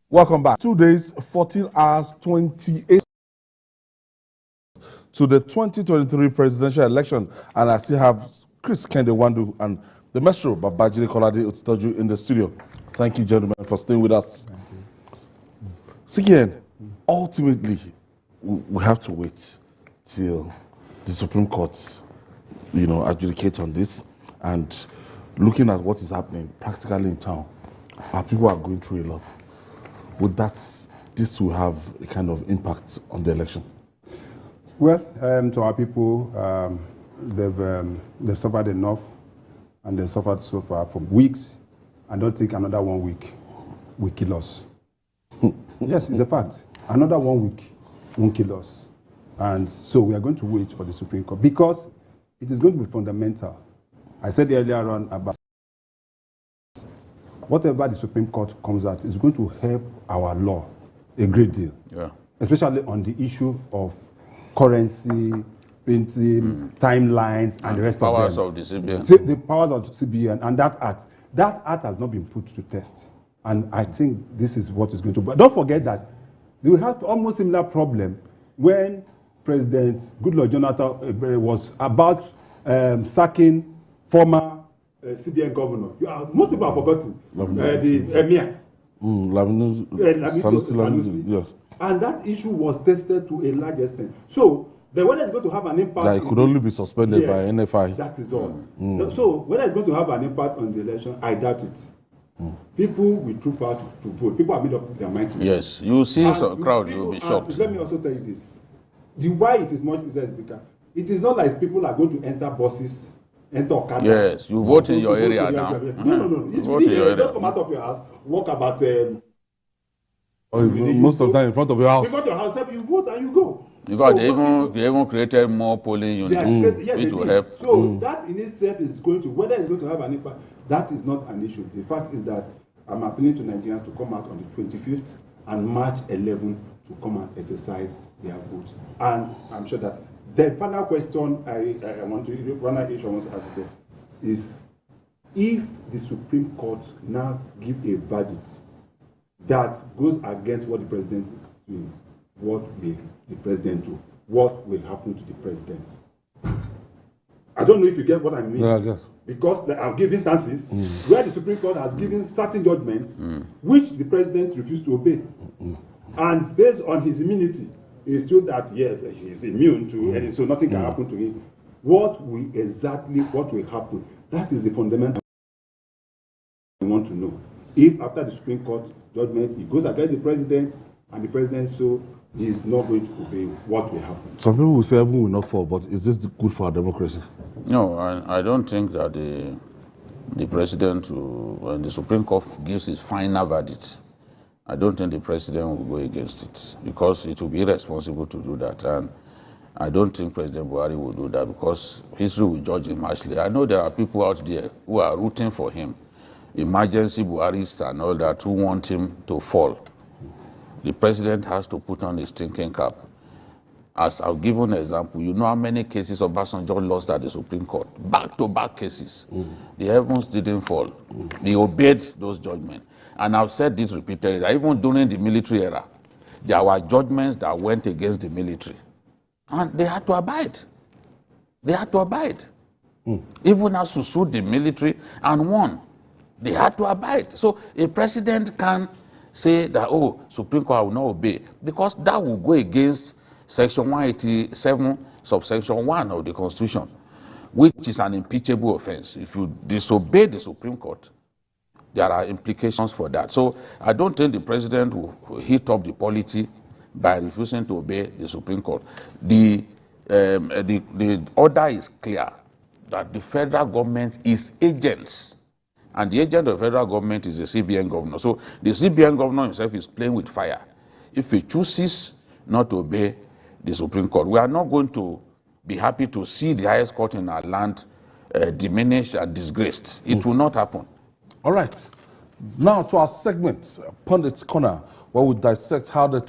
Welcome back. 2 days, 14 hours, 28 to the 2023 presidential election, and I still have Chris Kende Wandu and the Metro Babajide Kolade Otitoju in the studio. Thank you, gentlemen, for staying with us. Again, ultimately, we have to wait till the Supreme Court, adjudicate on this, and looking at what is happening practically in town, our people are going through a lot. Would this will have a kind of impact on the election? Well, to our people, they've suffered enough, and they've suffered so far for weeks. I don't think another 1 week will kill us. Yes, it's a fact. Another 1 week won't kill us. And so we are going to wait for the Supreme Court because it is going to be fundamental. I said earlier on about whatever the Supreme Court comes out is going to help our law a great deal. Yeah. Especially on the issue of currency, printing, timelines, and the rest of them. Powers of the CBN. The powers of CBN and that act. That act has not been put to test. And I think this is what is going to... But don't forget that we had almost similar problem when President Goodluck Jonathan was about sacking former CBN governor. Most people have forgotten. The Emir. Sanusi. Yes. And that issue was tested to a large extent. So, whether it's going to have an impact... That it could only be suspended by NFI. That is all. So, whether it's going to have an impact on the election, I doubt it. People will troop out to vote. People have made up their mind to vote. Yes, you see some crowd, you'll be shocked. Let me also tell you this. The why it is much easier is because it is not like people are going to enter buses, enter Okada. Yes, you vote in your area now. No. It's within your area. Just come out of your house, walk about... most of the time in front of your house. In front of your house, you vote and you go. Because they even created more polling units, which will help. So that in itself is going to, whether it's going to have an impact, that is not an issue. The fact is that I'm appealing to Nigerians to come out on the 25th and March 11 to come and exercise their vote. And I'm sure that the final question I want to, one issue I want to ask there is, if the Supreme Court now give a verdict that goes against what the president is doing, what will the president do? What will happen to the president? I don't know if you get what I mean. Yeah, yes. Because I'll give instances where the Supreme Court has given certain judgments which the president refused to obey. And based on his immunity, it's true that, yes, he is immune to anything, so nothing can happen to him. What will happen? That is the fundamental we want to know. If after the Supreme Court judgment, it goes against the president, and the president so is not going to obey, what will happen? Some people will say everyone will not fall, but is this good for our democracy? No, I don't think that the president, when the Supreme Court gives his final verdict, I don't think the president will go against it, because it will be irresponsible to do that. And I don't think President Buhari will do that, because history will judge him harshly. I know there are people out there who are rooting for him, emergency Buharists and all that, who want him to fall. The president has to put on his thinking cap. As I've given an example, you know how many cases Obasanjo lost at the Supreme Court? Back-to-back cases. The heavens didn't fall. They obeyed those judgments. And I've said this repeatedly, that even during the military era, there were judgments that went against the military. And they had to abide. They had to abide. Even as to sue the military and won, they had to abide. So a president can say that, oh, Supreme Court will not obey, because that will go against Section 187, subsection 1 of the Constitution, which is an impeachable offense. If you disobey the Supreme Court, there are implications for that. So I don't think the president will hit up the polity by refusing to obey the Supreme Court. The order is clear that the federal government is agents, and the agent of the federal government is the CBN governor. So the CBN governor himself is playing with fire. If he chooses not to obey the Supreme Court, we are not going to be happy to see the highest court in our land diminished and disgraced. It will not happen. All right. Now to our segment, Pundit's Corner, where we dissect how the